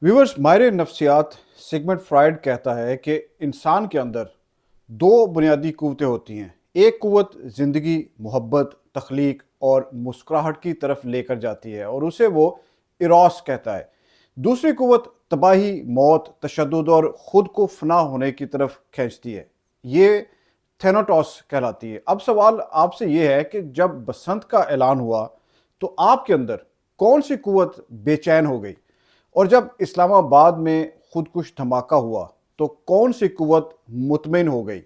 Viewers माहिर नफ्सियात Sigmund Freud कहता है कि इंसान के अंदर दो बुनियादी कुव्वतें होती हैं। एक कुव्वत ज़िंदगी, मोहब्बत, तख्लीक और मुस्कुराहट की तरफ लेकर जाती है और उसे वो इरोस कहता है। दूसरी कुव्वत तबाही, मौत, तशद्दुद और ख़ुद को फना होने की तरफ खींचती है। ये थेनाटोस कहलाती है। अब सवाल आपसे ये है कि जब बसंत का ऐलान हुआ तो आपके अंदर कौन सी कुव्वत बेचैन हो गई, और जब इस्लामाबाद में खुदकुश धमाका हुआ तो कौन सी कुव्वत मुतमिन हो गई।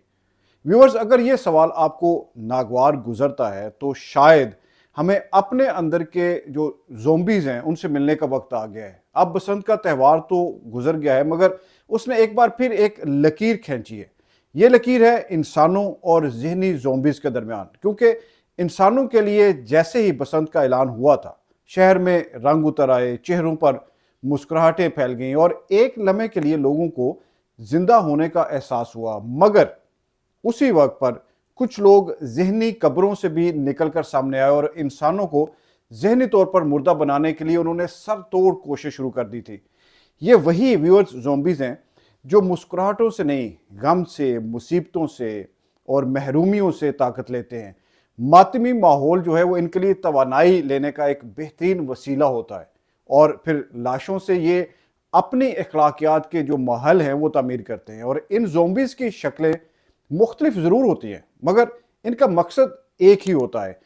व्यूअर्स, अगर ये सवाल आपको नागवार गुजरता है तो शायद हमें अपने अंदर के जो ज़ोंबीज़ हैं उनसे मिलने का वक्त आ गया है। अब बसंत का त्यौहार तो गुजर गया है, मगर उसने एक बार फिर एक लकीर खींची है। ये लकीर है इंसानों और ज़हनी ज़ोंबीज़ के दरमियान, क्योंकि इंसानों के लिए जैसे ही बसंत का ऐलान हुआ था, शहर में रंग उतर आए, चेहरों पर मुस्कुराहटें फैल गईं और एक लम्हे के लिए लोगों को जिंदा होने का एहसास हुआ। मगर उसी वक्त पर कुछ लोग ज़हनी कब्रों से भी निकलकर सामने आए और इंसानों को ज़हनी तौर पर मुर्दा बनाने के लिए उन्होंने सर तोड़ कोशिश शुरू कर दी थी। ये वही व्यूअर्स ज़ोंबीज़ हैं जो मुस्कुराहटों से नहीं, गम से, मुसीबतों से और महरूमियों से ताकत लेते हैं। मातमी माहौल जो है वो इनके लिए तवानाई लेने का एक बेहतरीन वसीला होता है, और फिर लाशों से ये अपनी अखलाकियात के जो महल हैं वो तामीर करते हैं। और इन ज़ोंबीज़ की शक्लें मुख्तलिफ ज़रूर होती हैं, मगर इनका मकसद एक ही होता है।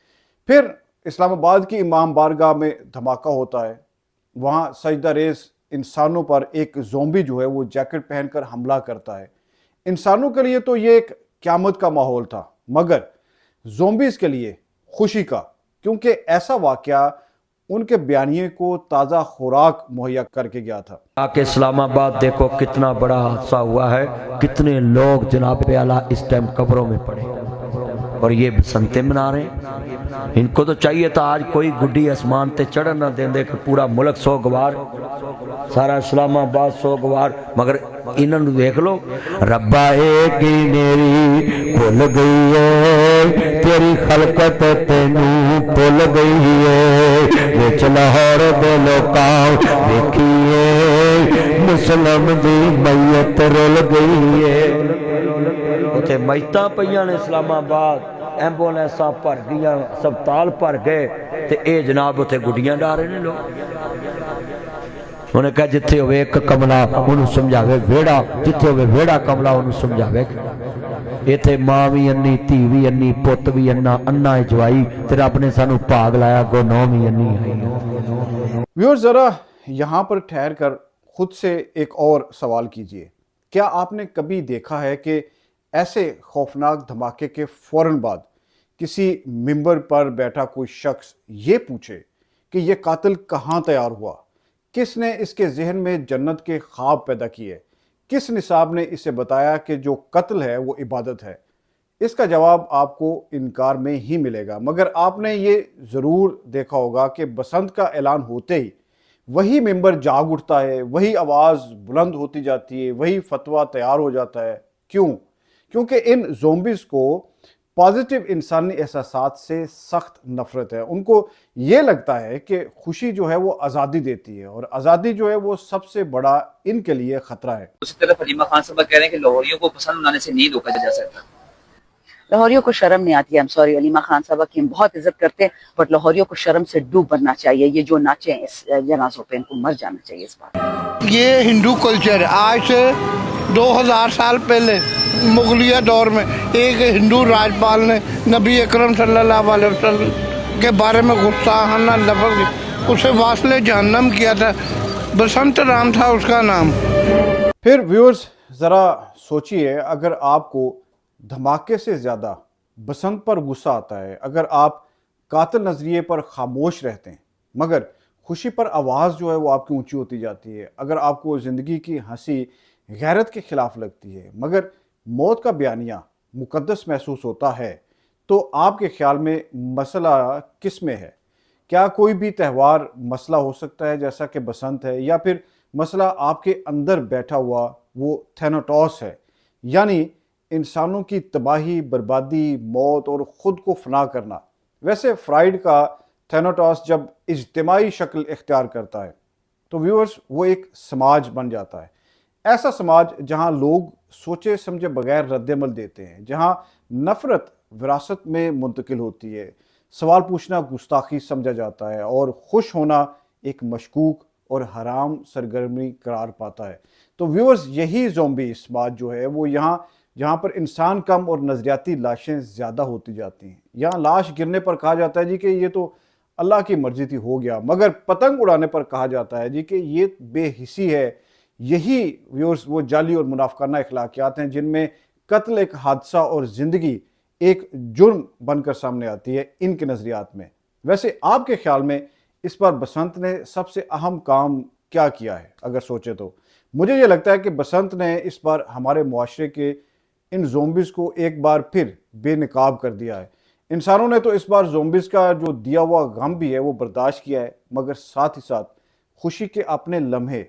फिर इस्लामाबाद की इमाम बारगाह में धमाका होता है। वहाँ सजदा रेज़ इंसानों पर एक ज़ोंबी जो है वो जैकेट पहनकर हमला करता है। इंसानों के लिए तो ये एक क़यामत का माहौल था, मगर ज़ोंबीज़ के लिए खुशी का, क्योंकि ऐसा वाक़या उनके बयानिए को ताज़ा खुराक मुहैया करके गया था। आके इस्लामाबाद देखो कितना बड़ा हादसा हुआ है, कितने लोग जनाब आला इस टाइम कब्रों में पड़े और ये बसंते मना रहे हैं। इनको तो चाहिए था आज कोई गुड्डी आसमान ते चढ़न ना देंदे कि पूरा मुल्क सोगवार, सारा इस्लामाबाद सोगवार, मगर इन्होंने देख लो। रब्बा एक ही मेरी भुल गई है, तेरी खलकत तेनू भुल गई है। विच लाहौर दे लोकां देखिए मुसलम दी मैयत रुल गई है। उथे मैयतां पईयां ने इस्लामाबाद, एंबुलेंसां भर गईयां, अस्पताल भर गए, ते ए जनाब उथे गुड्डियां डा रहे ने लोग। उन्हें कहा जिथे होवे एक कमला उन्होंने समझावे वेड़ा, जिथे होवे वेड़ा कमला उन्होंने समझावे। इथे मां भी अन्नी, धी भी अन्नी, पुत भी अन्ना, अन्ना जवाई, ते रब ने सानू भाग लाया गो नौ भी अन्नी है। व्यूअर्स, जरा यहाँ पर ठहर कर खुद से एक और सवाल कीजिए। क्या आपने कभी देखा है कि ऐसे खौफनाक धमाके के फौरन बाद किसी मिंबर पर बैठा कोई शख्स ये पूछे कि ये कातिल कहाँ तैयार हुआ, किसने इसके जहन में जन्नत के ख्वाब पैदा किए, किस निसाब ने इसे बताया कि जो कत्ल है वो इबादत है? इसका जवाब आपको इनकार में ही मिलेगा। मगर आपने ये ज़रूर देखा होगा कि बसंत का ऐलान होते ही वही मेंबर जाग उठता है, वही आवाज़ बुलंद होती जाती है, वही फतवा तैयार हो जाता है। क्यों? क्योंकि इन ज़ोंबीज़ को पॉजिटिव इंसानी एहसासात से सख्त नफरत है। उनको ये लगता है कि खुशी जो है वो आज़ादी देती है, और आज़ादी जो है वो सबसे बड़ा इनके लिए ख़तरा है। उसी तरफ हलीमा खान साहब कह रहे हैं कि लाहौरियों को पसंद आने से नहीं रोका जा सकता। लाहौरियों को शर्म नहीं आती है। सॉरी अलीमा खान साहब की हम बहुत इज्जत करते हैं, बट लाहौरियों को शर्म से डूब बनना चाहिए। ये जो नाचे हैं इस जनाजों पे, इनको मर जाना चाहिए इस बार। ये हिंदू कल्चर आज से 2000 साल पहले मुगलिया दौर में एक हिंदू राजपाल ने नबी अकरम सल्लल्लाहु अलैहि वसल्लम के बारे में गुस्ताखाना लफ्ज़ उसे वास्ले जहन्नम किया था। बसंत राम था उसका नाम। फिर व्यूअर्स, ज़रा सोचिए, अगर आपको धमाके से ज़्यादा बसंत पर गुस्सा आता है, अगर आप कातिल नज़रिए पर खामोश रहते हैं मगर खुशी पर आवाज़ जो है वो आपकी ऊंची होती जाती है, अगर आपको ज़िंदगी की हंसी गैरत के ख़िलाफ़ लगती है मगर मौत का बयानिया मुक़द्दस महसूस होता है, तो आपके ख्याल में मसला किस में है? क्या कोई भी त्यौहार मसला हो सकता है जैसा कि बसंत है, या फिर मसला आपके अंदर बैठा हुआ वो थेनाटोस है, यानी इंसानों की तबाही, बर्बादी, मौत और ख़ुद को फना करना? वैसे फ्राइड का थेनाटोस जब इज्तिमाई शक्ल इख्तियार करता है तो व्यूअर्स वो एक समाज बन जाता है। ऐसा समाज जहां लोग सोचे समझे बगैर रद्द-ए-अमल देते हैं, जहां नफरत विरासत में मुंतकिल होती है, सवाल पूछना गुस्ताखी समझा जाता है और खुश होना एक मशकूक और हराम सरगर्मी करार पाता है। तो व्यूअर्स यही ज़ॉम्बी समाज जो है वो जहाँ पर इंसान कम और नज़रियाती लाशें ज़्यादा होती जाती हैं। यहाँ लाश गिरने पर कहा जाता है जी कि ये तो अल्लाह की मर्जी थी, हो गया, मगर पतंग उड़ाने पर कहा जाता है जी कि ये बेहिसी है। यही व्यूअर्स वो जाली और मुनाफिकाना अखलाकियात हैं जिनमें कत्ल एक हादसा और ज़िंदगी एक जुर्म बनकर सामने आती है इनके नज़रियात में। वैसे आपके ख्याल में इस बार बसंत ने सबसे अहम काम क्या किया है अगर सोचे तो? मुझे ये लगता है कि बसंत ने इस बार हमारे मुआशरे के इन ज़ॉम्बीज़ को एक बार फिर बेनकाब कर दिया है। इंसानों ने तो इस बार ज़ॉम्बीज़ का जो दिया हुआ गम भी है वो बर्दाश्त किया है, मगर साथ ही साथ खुशी के अपने लम्हे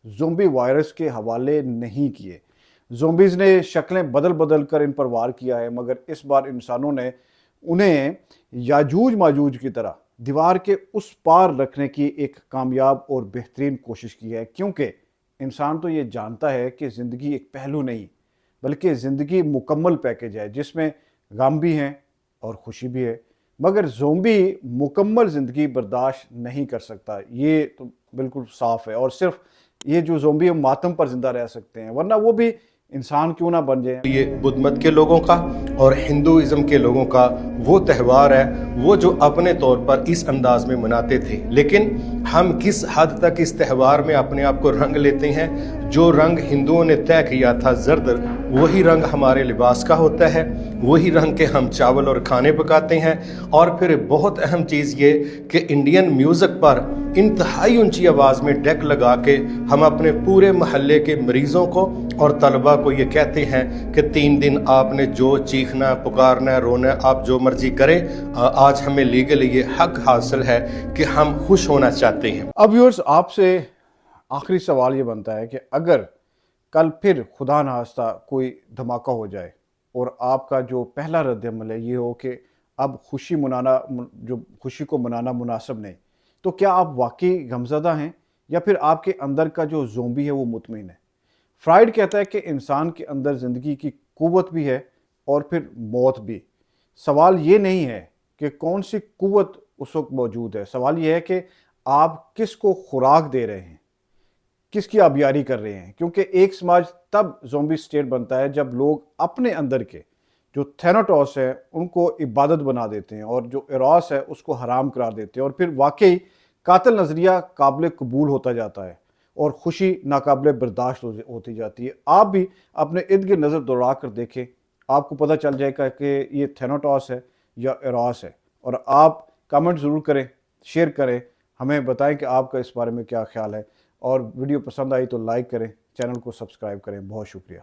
ज़ॉम्बी वायरस के हवाले नहीं किए। ज़ॉम्बीज़ ने शक्लें बदल बदल कर इन पर वार किया है, मगर इस बार इंसानों ने उन्हें याजूज माजूज की तरह दीवार के उस पार रखने की एक कामयाब और बेहतरीन कोशिश की है, क्योंकि इंसान तो ये जानता है कि ज़िंदगी एक पहलू नहीं बल्कि ज़िंदगी मुकम्मल पैकेज है जिसमें गम भी हैं और खुशी भी है। मगर ज़ॉम्बी मुकम्मल ज़िंदगी बर्दाश्त नहीं कर सकता, ये तो बिल्कुल साफ़ है। और सिर्फ ये जो ज़ॉम्बी है मातम पर ज़िंदा रह सकते हैं, वरना वो भी इंसान क्यों ना बन जाए। ये बुद्ध मत के लोगों का और हिंदुइज्म के लोगों का वो त्यौहार है वो जो अपने तौर पर इस अंदाज में मनाते थे, लेकिन हम किस हद तक इस त्यौहार में अपने आप को रंग लेते हैं। जो रंग हिंदुओं ने तय किया था जर्द, वही रंग हमारे लिबास का होता है, वही रंग के हम चावल और खाने पकाते हैं। और फिर बहुत अहम चीज़ ये कि इंडियन म्यूज़िक पर इंतहाई ऊंची आवाज़ में डेक लगा के हम अपने पूरे महल्ले के मरीज़ों को और तलबा को ये कहते हैं कि 3 दिन आपने जो चीखना पुकारना रोना आप जो मर्जी करें, आज हमें लीगल ये हक हासिल है कि हम खुश होना चाहते हैं। अब व्यूअर्स आपसे आखिरी सवाल ये बनता है कि अगर कल फिर खुदा न खास्ता कोई धमाका हो जाए और आपका जो पहला रद्द-ए-अमल है ये हो कि अब खुशी को मनाना मुनासिब नहीं, तो क्या आप वाकई गमज़दा हैं या फिर आपके अंदर का जो ज़ॉम्बी है वो मुतमईन है? फ्राइड कहता है कि इंसान के अंदर ज़िंदगी की कुव्वत भी है और फिर मौत भी। सवाल ये नहीं है कि कौन सी कुव्वत उस वक्त मौजूद है, सवाल ये है कि आप किसको खुराक दे रहे हैं, किसकी आबियारी कर रहे हैं। क्योंकि एक समाज तब ज़ॉम्बी स्टेट बनता है जब लोग अपने अंदर के जो थैनाटॉस है उनको इबादत बना देते हैं और जो इरास है उसको हराम करार देते हैं, और फिर वाकई कातिल नज़रिया काबिल कबूल होता जाता है और खुशी नाकाबिल बर्दाश्त होती जाती है। आप भी अपने इर्द गिर्द नज़र दौड़ा कर देखें, आपको पता चल जाएगा कि ये थैनाटॉस है या इरास है। और आप कमेंट ज़रूर करें, शेयर करें, हमें बताएं कि आपका इस बारे में क्या ख्याल है। और वीडियो पसंद आई तो लाइक करें, चैनल को सब्सक्राइब करें। बहुत शुक्रिया।